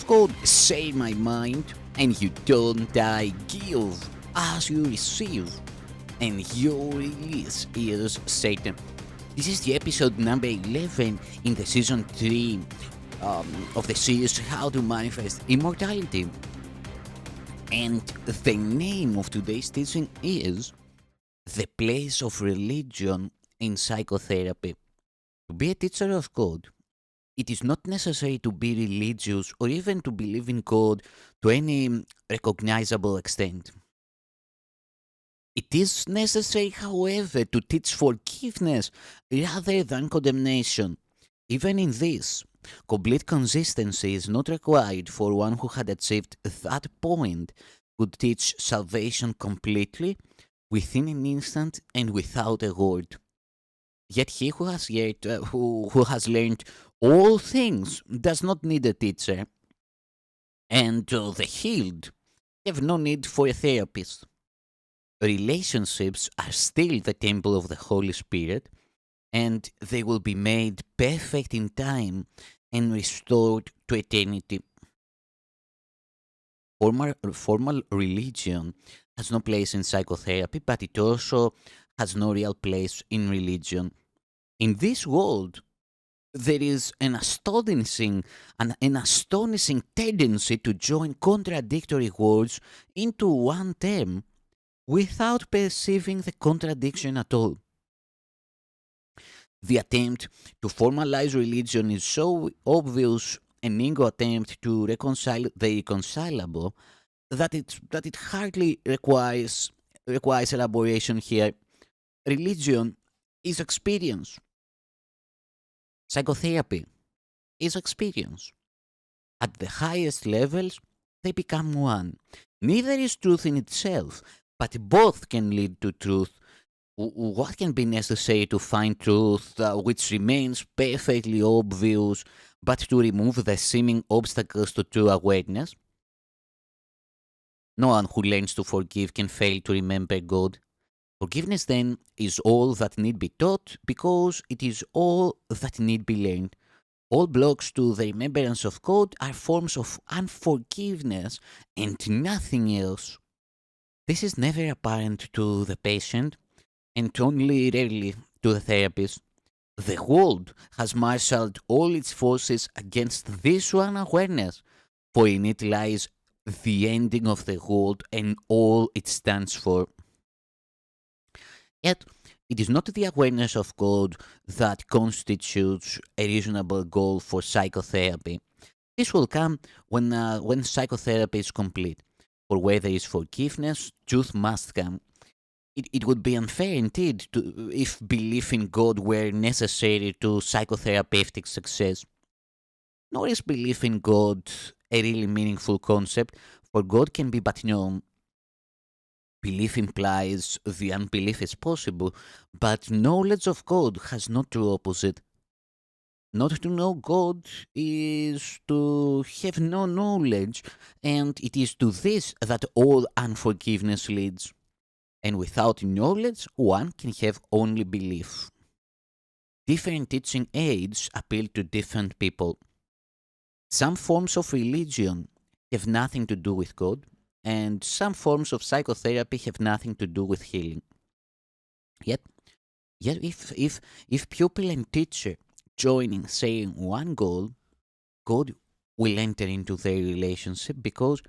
called Say My Mind, and you don't die, give as you receive, and your release is Satan. This is the episode number 11 in the season 3 of the series How to Manifest Immortality. And the name of today's teaching is The Place of Religion in Psychotherapy. To be a teacher of God, it is not necessary to be religious or even to believe in God to any recognizable extent. It is necessary, however, to teach forgiveness rather than condemnation. Even in this, complete consistency is not required, for one who had achieved that point could teach salvation completely, within an instant and without a word. Yet he who has learned all things does not need a teacher, and the healed have no need for a therapist. Relationships are still the temple of the Holy Spirit, and they will be made perfect in time and restored to eternity. Formal religion has no place in psychotherapy, but it also has no real place in religion. In this world, there is an astonishing tendency to join contradictory words into one term without perceiving the contradiction at all. The attempt to formalize religion is so obvious an ego attempt to reconcile the irreconcilable that it hardly requires elaboration here. Religion is experience. Psychotherapy is experience. At the highest levels, they become one. Neither is truth in itself, but both can lead to truth. What can be necessary to find truth which remains perfectly obvious, but to remove the seeming obstacles to true awareness? No one who learns to forgive can fail to remember God. Forgiveness, then, is all that need be taught because it is all that need be learned. All blocks to the remembrance of God are forms of unforgiveness and nothing else. This is never apparent to the patient and only rarely to the therapist. The world has marshaled all its forces against this one awareness, for in it lies the ending of the world and all it stands for. Yet, it is not the awareness of God that constitutes a reasonable goal for psychotherapy. This will come when psychotherapy is complete. For where there is forgiveness, truth must come. It would be unfair indeed if belief in God were necessary to psychotherapeutic success. Nor is belief in God a really meaningful concept, for God can be but known. Belief implies the unbelief is possible, but knowledge of God has no true opposite. Not to know God is to have no knowledge, and it is to this that all unforgiveness leads. And without knowledge, one can have only belief. Different teaching aids appeal to different people. Some forms of religion have nothing to do with God, and some forms of psychotherapy have nothing to do with healing. Yet, yet if pupil and teacher joining sharing one goal, God will enter into their relationship because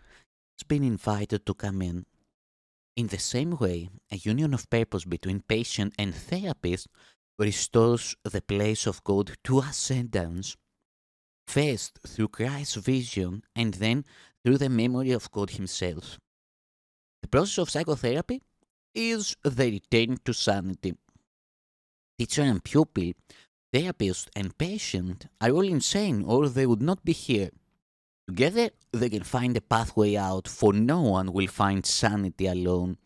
it's been invited to come in. In the same way, a union of purpose between patient and therapist restores the place of God to ascendance, first through Christ's vision and then through the memory of God Himself. The process of psychotherapy is the return to sanity. Teacher and pupil, therapist and patient are all insane or they would not be here. Together, they can find a pathway out, for no one will find sanity alone.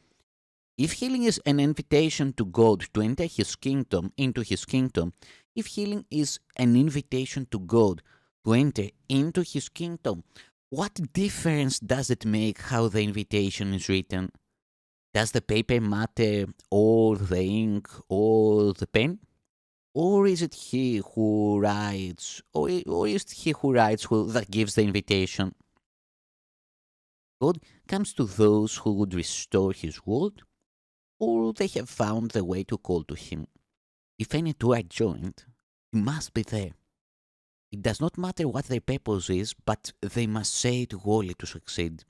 If healing is an invitation to God to enter into His kingdom, if healing is an invitation to God to enter into His kingdom, what difference does it make how the invitation is written? Does the paper matter, or the ink, or the pen? Or is it He who writes, or is it He who writes that gives the invitation? God comes to those who would restore his world, or they have found the way to call to him. If any two are joined, he must be there. It does not matter what their purpose is, but they must share it wholly to succeed.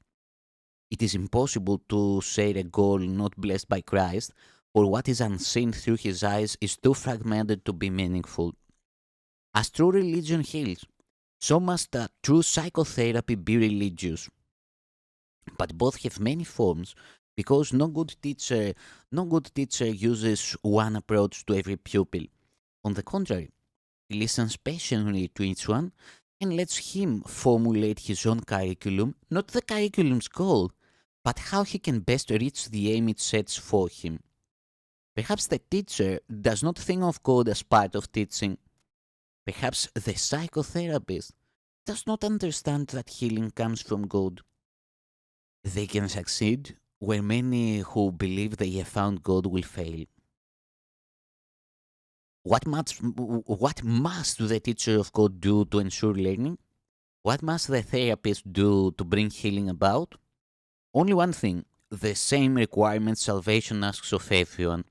It is impossible to share a goal not blessed by Christ, or what is unseen through his eyes is too fragmented to be meaningful. As true religion heals, so must true psychotherapy be religious. But both have many forms because no good teacher uses one approach to every pupil. On the contrary, he listens patiently to each one and lets him formulate his own curriculum, not the curriculum's goal, but how he can best reach the aim it sets for him. Perhaps the teacher does not think of God as part of teaching. Perhaps the psychotherapist does not understand that healing comes from God. They can succeed where many who believe they have found God will fail. What must the teacher of God do to ensure learning? What must the therapist do to bring healing about? Only one thing, the same requirement salvation asks of everyone.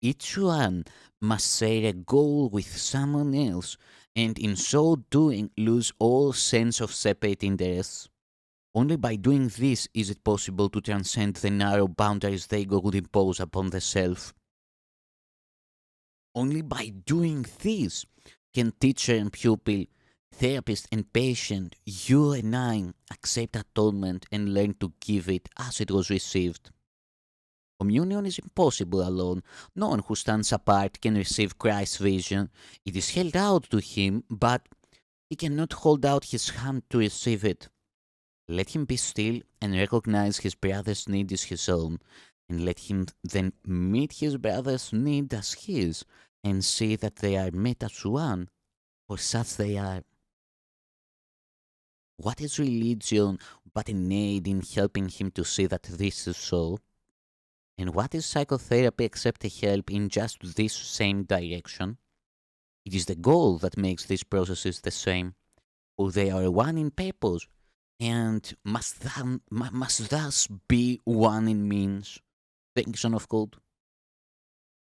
Each one must share a goal with someone else, and in so doing, lose all sense of separate interests. Only by doing this is it possible to transcend the narrow boundaries the ego would impose upon the self. Only by doing this can teacher and pupil, therapist and patient, you and I, accept atonement and learn to give it as it was received. Communion is impossible alone. No one who stands apart can receive Christ's vision. It is held out to him, but he cannot hold out his hand to receive it. Let him be still and recognize his brother's need is his own, and let him then meet his brother's need as his, and see that they are met as one, for such they are. What is religion but an aid in helping him to see that this is so? And what is psychotherapy except a help in just this same direction? It is the goal that makes these processes the same, for they are one in purpose, and must thus be one in means. Thank you, Son of God.